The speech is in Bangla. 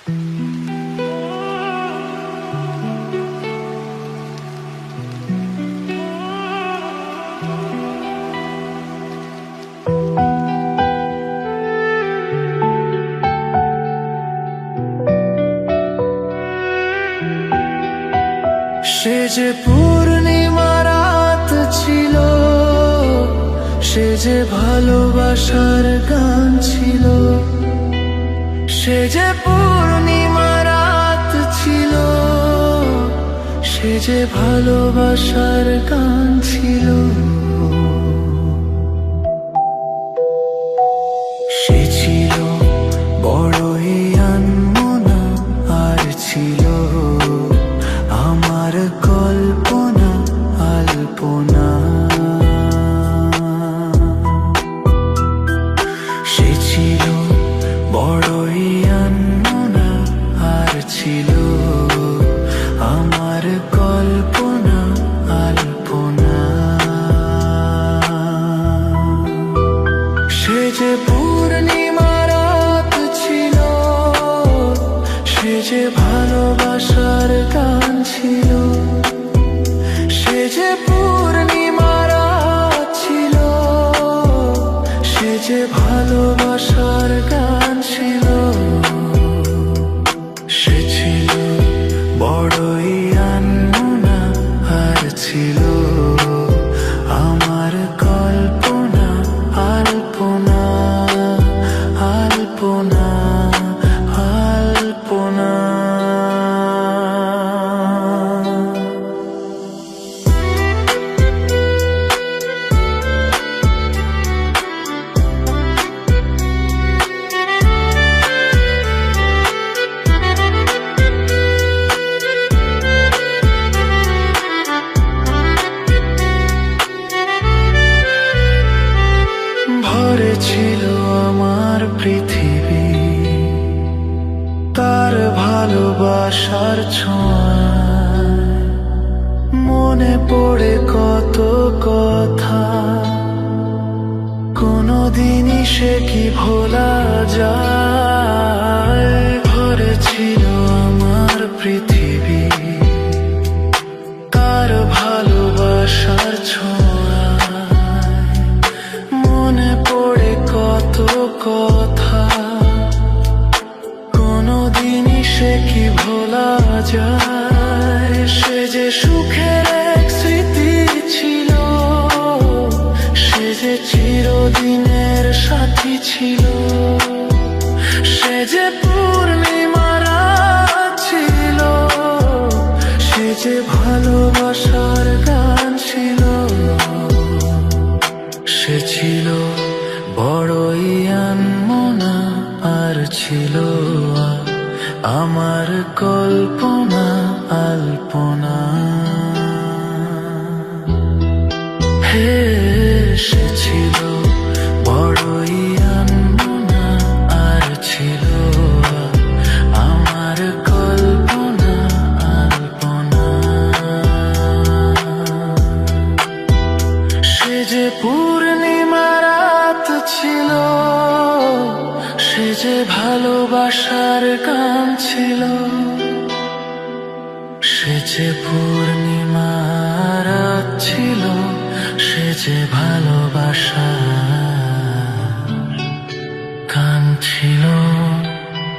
সে যে পূর্ণিমা রাত ছিল, সে যে ভালোবাসার গান ছিল। সে যে পূর্ণিমা রাত ছিল, সে যে ভালোবাসার গান ছিল। সে ছিল বড়ই আনমনা, আর ছিল আমার কল্পনা আলপনা। সে ছিল বড়ই আনমনা, আর ছিল আমার কল্পনা আলপনা। সে যে পূর্ণিমা রাত ছিল, সে যে ভালোবাসার গান ছিল। সে যে পূর্ণিমা রাত ছিল, সে যে ভালোবাসার গান ছিল। সে ছিল বড়ই আনমনা, আর ছিল আমার কল্পনা আলপনা আলপনা আলপনা। ভরে ছিল আমার পৃথিবী তার ভালোবাসার ছোঁয়ায়। মনে পড়ে কত কথা, কোনদিনই সে কি ভোলা যায়। ভরে ছিল আমার পৃথিবী তার ভালোবাসার ছোঁয়ায়। মনে পড়ে কত কথা, কোনদিনই সে কি ভোলা যায়। সে যে সুখের এক স্মৃতি ছিল, সে যে চিরদিনের সাথী ছিল। সে যে পূর্ণিমা রাত ছিল, সে যে ভালোবাসার গান ছিল। সে ছিল বড়ই আনমনা, আর ছিল আমার কল্পনা আলপনা। হে সে ছিল বড়ই আনমনা, আর ছিল আমার কল্পনা আলপনা। সে যে পূর্ণিমা রাত ছিল, সে যে ভালোবাসার গান ছিল। সে যে পূর্ণিমা রাত ছিল, সে যে ভালোবাসার গান ছিল।